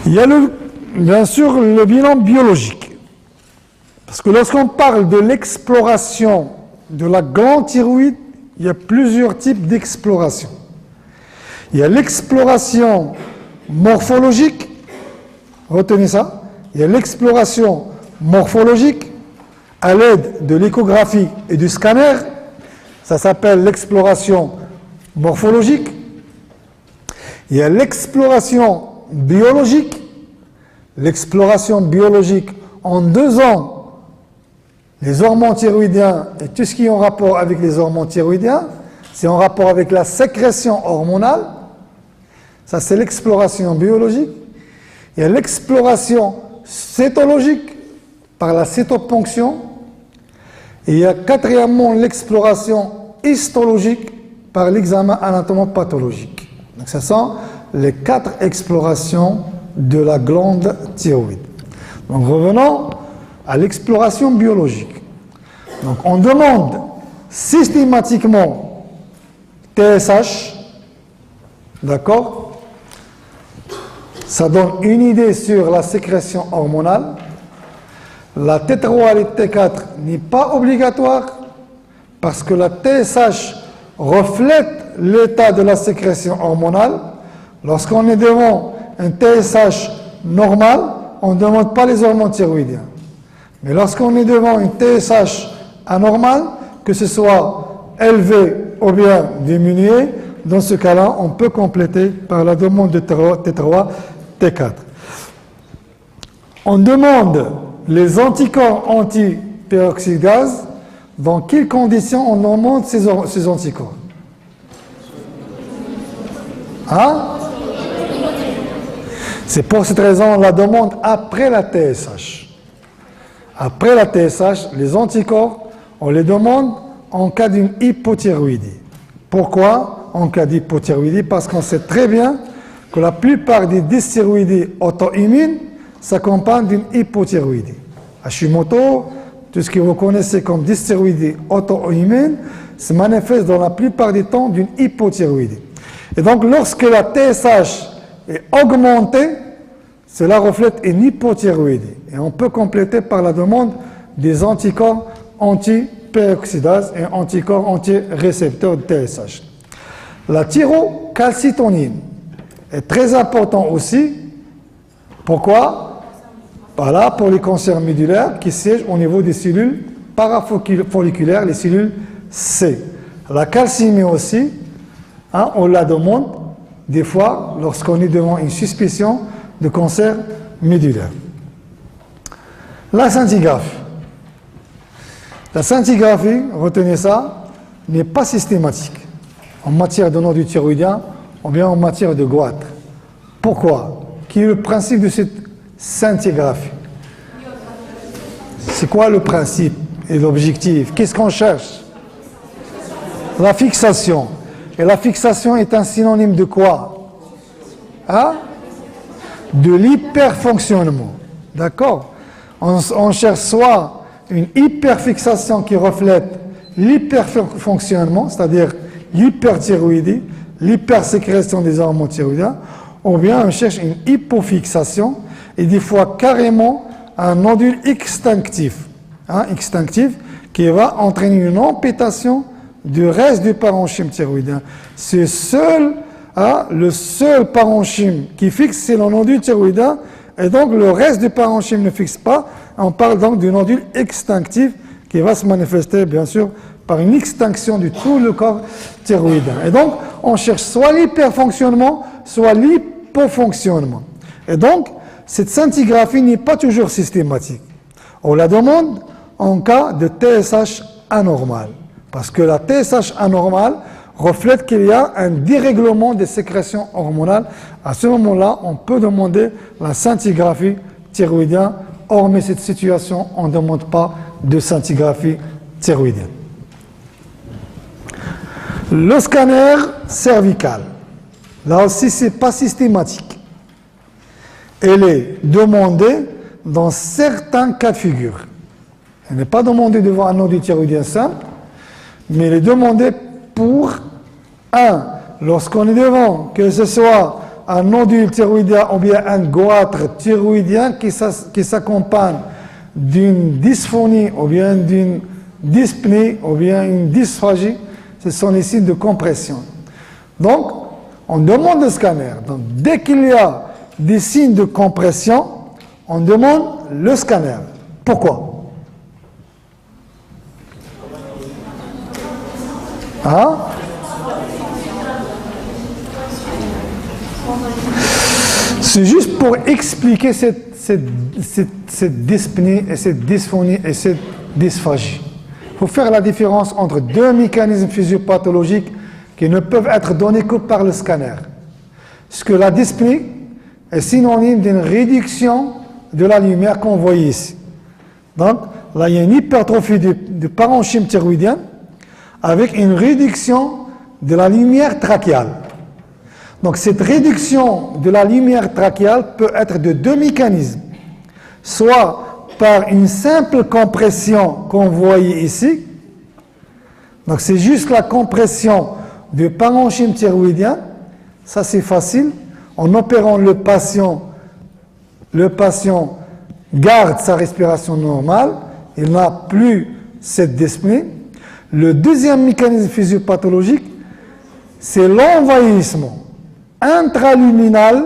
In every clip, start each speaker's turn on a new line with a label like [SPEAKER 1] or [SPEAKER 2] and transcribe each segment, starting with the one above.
[SPEAKER 1] Il y a bien sûr le bilan biologique. Parce que lorsqu'on parle de l'exploration de la glande thyroïde, il y a plusieurs types d'exploration. Il y a l'exploration morphologique, retenez ça, il y a l'exploration morphologique à l'aide de l'échographie et du scanner, ça s'appelle l'exploration morphologique. Il y a l'exploration biologique. L'exploration biologique en 2 ans, les hormones thyroïdiens et tout ce qui est en rapport avec les hormones thyroïdiens, c'est en rapport avec la sécrétion hormonale. Ça, c'est l'exploration biologique. Il y a l'exploration cétologique par la cétoponction. Et il y a quatrièmement l'exploration histologique par l'examen anatomopathologique. Donc, ce sont les 4 explorations de la glande thyroïde. Donc, revenons à l'exploration biologique. Donc, on demande systématiquement TSH, d'accord? Ça donne une idée sur la sécrétion hormonale. La T3 et T4 n'est pas obligatoire parce que la TSH reflète l'état de la sécrétion hormonale. Lorsqu'on est devant un TSH normal, on ne demande pas les hormones thyroïdiennes. Mais lorsqu'on est devant une TSH anormale, que ce soit élevé ou bien diminué, dans ce cas-là, on peut compléter par la demande de T3, T4. On demande les anticorps anti-peroxydase. Dans quelles conditions on demande ces anticorps? Hein? C'est pour cette raison qu'on la demande après la TSH. Après la TSH, les anticorps, on les demande en cas d'une hypothyroïdie. Pourquoi en cas d'hypothyroïdie? Parce qu'on sait très bien que la plupart des dysthyroïdies auto-immunes s'accompagnent d'une hypothyroïdie. Hashimoto, tout ce que vous connaissez comme dysthyroïdie auto-immune, se manifeste dans la plupart des temps d'une hypothyroïdie. Et donc, lorsque la TSH est augmentée, cela reflète une hypothyroïdie. Et on peut compléter par la demande des anticorps anti-peroxydase et anticorps anti-récepteurs de TSH. La thyrocalcitonine est très importante aussi. Pourquoi? Voilà, pour les cancers médulaires qui siègent au niveau des cellules parafolliculaires, les cellules C. La calcémie aussi, hein, on la demande des fois lorsqu'on est devant une suspicion de cancer médulaire. La scintigraphie. La scintigraphie, retenez ça, n'est pas systématique en matière de nodule thyroïdien ou bien en matière de goitre. Pourquoi? Quel est le principe de cette scintigraphie? C'est quoi le principe et l'objectif? Qu'est-ce qu'on cherche? La fixation. Et la fixation est un synonyme de quoi? Hein? De l'hyperfonctionnement. D'accord? On cherche soit une hyperfixation qui reflète l'hyperfonctionnement, c'est-à-dire l'hyperthyroïdie, l'hypersécrétion des hormones thyroïdiennes, ou bien on cherche une hypofixation et des fois carrément un nodule extinctif, hein, qui va entraîner une amputation du reste du parenchyme thyroïdien. C'est le seul parenchyme qui fixe, c'est le nodule thyroïdien, et donc le reste du parenchyme ne fixe pas. On parle donc du nodule extinctif qui va se manifester bien sûr par une extinction de tout le corps thyroïdien. Et donc on cherche soit l'hyperfonctionnement, soit l'hypofonctionnement. Et donc cette scintigraphie n'est pas toujours systématique. On la demande en cas de TSH anormal. Parce que la TSH anormale reflète qu'il y a un dérèglement des sécrétions hormonales. À ce moment-là, on peut demander la scintigraphie thyroïdienne. Hormis cette situation, on ne demande pas de scintigraphie thyroïdienne. Le scanner cervical, là aussi, ce n'est pas systématique. Elle est demandée dans certains cas de figure. Elle n'est pas demandée devant un nodule thyroïdien simple, mais elle est demandée pour, lorsqu'on est devant, que ce soit un nodule thyroïdien ou bien un goitre thyroïdien qui s'accompagne d'une dysphonie ou bien d'une dyspnée ou bien une dysphagie, ce sont les signes de compression. Donc, on demande le scanner. Donc, dès qu'il y a des signes de compression, on demande le scanner. Pourquoi? Hein? C'est juste pour expliquer cette dyspnée et cette dysphonie et cette dysphagie. Il faut faire la différence entre deux mécanismes physiopathologiques qui ne peuvent être donnés que par le scanner. Parce que la dyspnée est synonyme d'une réduction de la lumière qu'on voit ici. Donc, là, il y a une hypertrophie du parenchyme thyroïdien avec une réduction de la lumière trachéale. Donc, cette réduction de la lumière trachéale peut être de deux mécanismes. Soit par une simple compression qu'on voit ici. Donc, c'est juste la compression du parenchyme thyroïdien. Ça, c'est facile. En opérant le patient garde sa respiration normale. Il n'a plus cette dyspnée. Le deuxième mécanisme physiopathologique, c'est l'envahissement intraluminal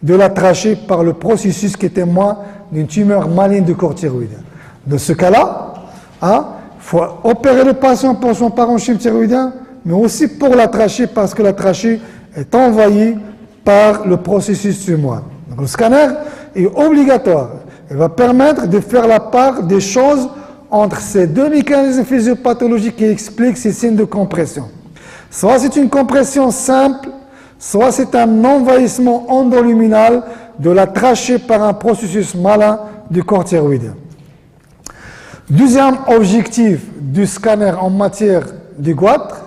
[SPEAKER 1] de la trachée par le processus qui témoigne d'une tumeur maligne du corps thyroïdien. Dans ce cas-là, il faut opérer le patient pour son parenchyme thyroïdien, mais aussi pour la trachée parce que la trachée est envahie par le processus tumoral. Donc le scanner est obligatoire. Il va permettre de faire la part des choses entre ces deux mécanismes physiopathologiques qui expliquent ces signes de compression. Soit c'est une compression simple, soit c'est un envahissement endoluminal de la trachée par un processus malin du corps thyroïdien. Deuxième objectif du scanner en matière de goitre,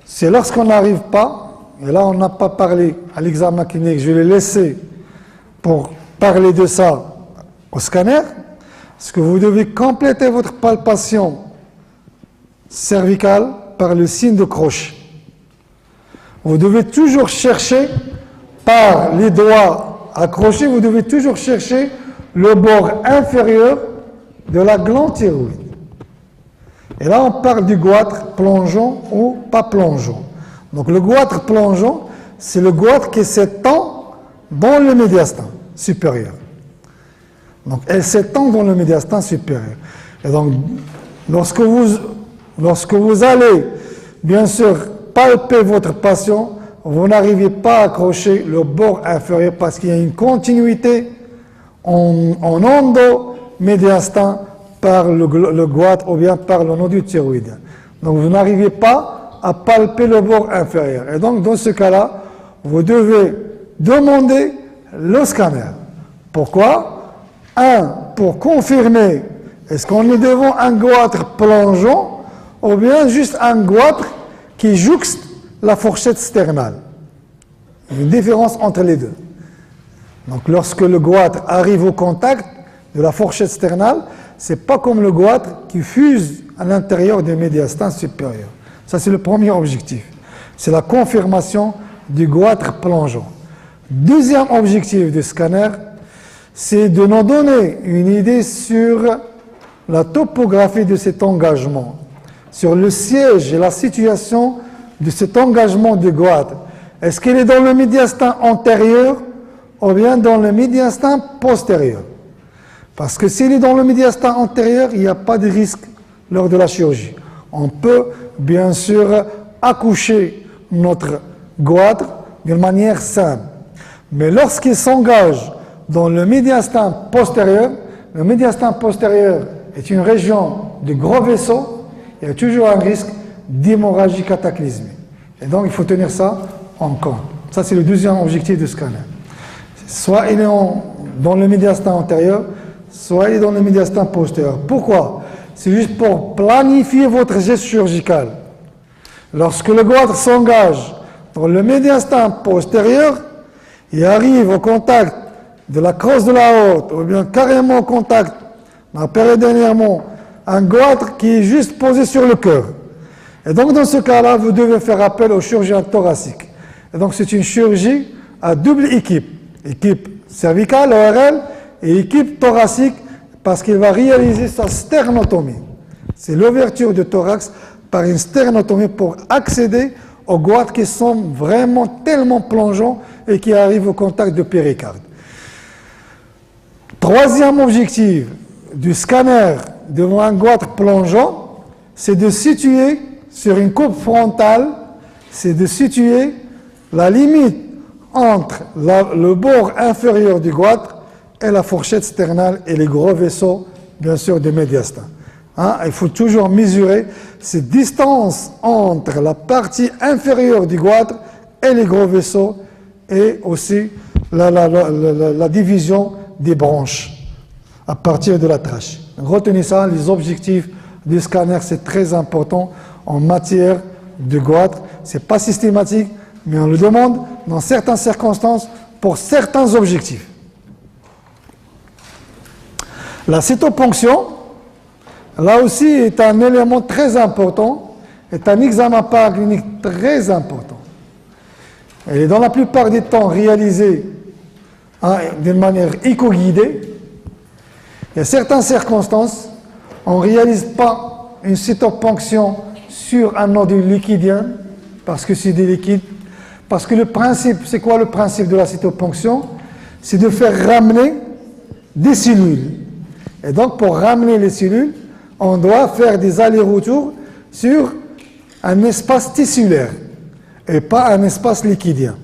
[SPEAKER 1] c'est lorsqu'on n'arrive pas, et là on n'a pas parlé à l'examen clinique, je vais laisser pour parler de ça au scanner, parce que vous devez compléter votre palpation cervicale par le signe de crochet. Vous devez toujours chercher par les doigts accrochés, vous devez toujours chercher le bord inférieur de la glande thyroïde. Et là, on parle du goitre plongeant ou pas plongeant. Donc, le goitre plongeant, c'est le goitre qui s'étend dans le médiastin supérieur. Donc, elle s'étend dans le médiastin supérieur. Et donc, lorsque vous allez, bien sûr, palper votre patient, vous n'arrivez pas à accrocher le bord inférieur parce qu'il y a une continuité en endomédiastin par le goitre ou bien par le nodule thyroïdien. Donc vous n'arrivez pas à palper le bord inférieur. Et donc dans ce cas-là, vous devez demander le scanner. Pourquoi? Pour confirmer est-ce qu'on est devant un goitre plongeant ou bien juste un goitre qui jouxte la fourchette sternale. Il y a une différence entre les deux. Donc lorsque le goitre arrive au contact de la fourchette sternale, ce n'est pas comme le goitre qui fuse à l'intérieur du médiastin supérieur. Ça, c'est le premier objectif. C'est la confirmation du goitre plongeant. Deuxième objectif du scanner, c'est de nous donner une idée sur la topographie de cet engagement, sur le siège et la situation de cet engagement du goitre. Est-ce qu'il est dans le médiastin antérieur ou bien dans le médiastin postérieur? Parce que s'il est dans le médiastin antérieur, il n'y a pas de risque lors de la chirurgie. On peut bien sûr accoucher notre goitre d'une manière simple. Mais lorsqu'il s'engage dans le médiastin postérieur est une région de gros vaisseaux, il y a toujours un risque d'hémorragie cataclysmique. Et donc il faut tenir ça en compte. Ça c'est le deuxième objectif du scanner. Soit il est dans le médiastin antérieur, soit il est dans le médiastin postérieur. Pourquoi? C'est juste pour planifier votre geste chirurgical. Lorsque le goitre s'engage dans le médiastin postérieur, il arrive au contact de la crosse de la aorte, ou bien carrément au contact, dernièrement, un goitre qui est juste posé sur le cœur. Et donc dans ce cas-là, vous devez faire appel au chirurgien thoracique. Et donc c'est une chirurgie à double équipe. Équipe cervicale, ORL, et équipe thoracique, parce qu'il va réaliser sa sternotomie. C'est l'ouverture du thorax par une sternotomie pour accéder aux goitres qui sont vraiment tellement plongeants et qui arrivent au contact du péricarde. Troisième objectif du scanner devant un goitre plongeant, c'est de situer sur une coupe frontale, c'est de situer la limite entre le bord inférieur du goitre et la fourchette sternale et les gros vaisseaux, bien sûr, du médiastin. Hein, il faut toujours mesurer cette distance entre la partie inférieure du goitre et les gros vaisseaux et aussi la division des branches à partir de la trachée. Retenez ça, les objectifs du scanner, c'est très important en matière de goitre. Ce n'est pas systématique, mais on le demande dans certaines circonstances pour certains objectifs. La cytoponction, là aussi, est un élément très important, est un examen paraclinique très important. Elle est dans la plupart des temps réalisée d'une manière éco-guidée. Il y a certaines circonstances, on ne réalise pas une cytoponction sur un nodule liquidien, parce que c'est des liquides. Parce que le principe, c'est quoi le principe de la cytoponction? C'est de faire ramener des cellules. Et donc, pour ramener les cellules, on doit faire des allers-retours sur un espace tissulaire et pas un espace liquidien.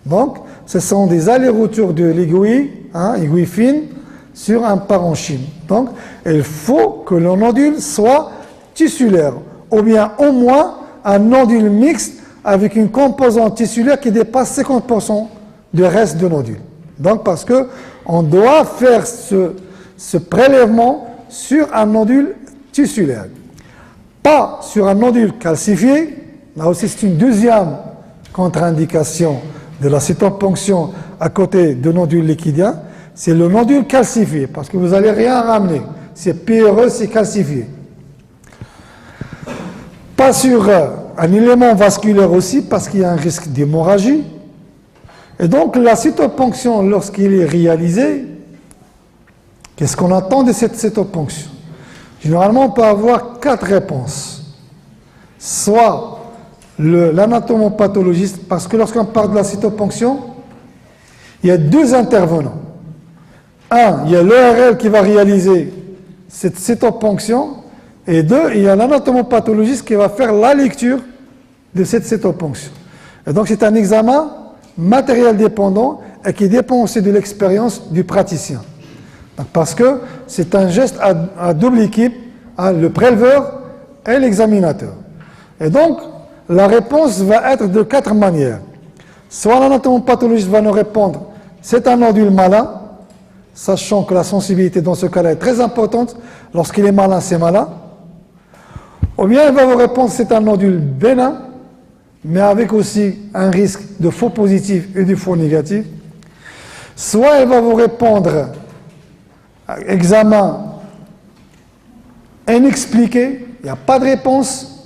[SPEAKER 1] Donc, ce sont des allers-retours de l'aiguille, aiguille fine, sur un parenchyme. Donc, il faut que le nodule soit tissulaire, ou bien au moins un nodule mixte avec une composante tissulaire qui dépasse 50% du reste du nodule. Donc, parce qu'on doit faire ce prélèvement sur un nodule tissulaire. Pas sur un nodule calcifié. Là aussi, c'est une deuxième contre-indication de la cytoponction à côté de nodule liquidien. C'est le nodule calcifié, parce que vous n'allez rien ramener. C'est PRE, c'est calcifié. Pas sur un élément vasculaire aussi, parce qu'il y a un risque d'hémorragie. Et donc, la cytoponction, lorsqu'il est réalisé, qu'est-ce qu'on attend de cette cytoponction? Généralement, on peut avoir 4 réponses. Soit l'anatomopathologiste, parce que lorsqu'on parle de la cytoponction, il y a 2 intervenants. Un, il y a l'ORL qui va réaliser cette cytoponction, et 2, il y a l'anatomopathologiste qui va faire la lecture de cette cytoponction. Et donc, c'est un examen matériel dépendant et qui dépend aussi de l'expérience du praticien. Parce que c'est un geste à double équipe, le préleveur et l'examinateur. Et donc, la réponse va être de 4 manières. Soit l'anatomopathologiste va nous répondre, c'est un nodule malin, sachant que la sensibilité dans ce cas-là est très importante. Lorsqu'il est malin, c'est malin. Ou bien il va vous répondre, c'est un nodule bénin, mais avec aussi un risque de faux positif et de faux négatif. Soit il va vous répondre, examen inexpliqué, il n'y a pas de réponse.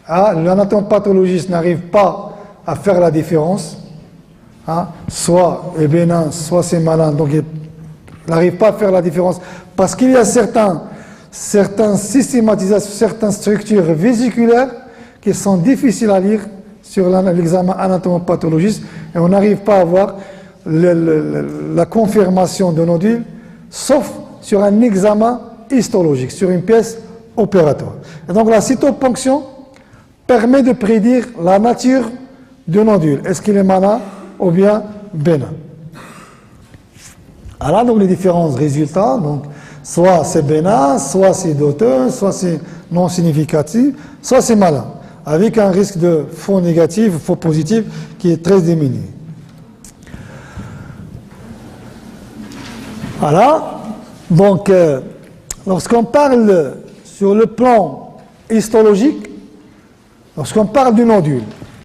[SPEAKER 1] L'anatomopathologiste n'arrive pas à faire la différence. Soit est bénin, soit c'est malin, donc il n'arrive pas à faire la différence. Parce qu'il y a certaines systématisations, certaines structures vésiculaires qui sont difficiles à lire sur l'examen anatomopathologiste et on n'arrive pas à avoir la confirmation de nodule, sauf sur un examen histologique, sur une pièce opératoire. Et donc la cytoponction permet de prédire la nature du nodule. Est-ce qu'il est malin ou bien bénin? Alors donc les différents résultats, donc soit c'est bénin, soit c'est doteux, soit c'est non significatif, soit c'est malin, avec un risque de faux négatif, faux positif qui est très diminué. Voilà, donc lorsqu'on parle sur le plan histologique, lorsqu'on parle du nodule,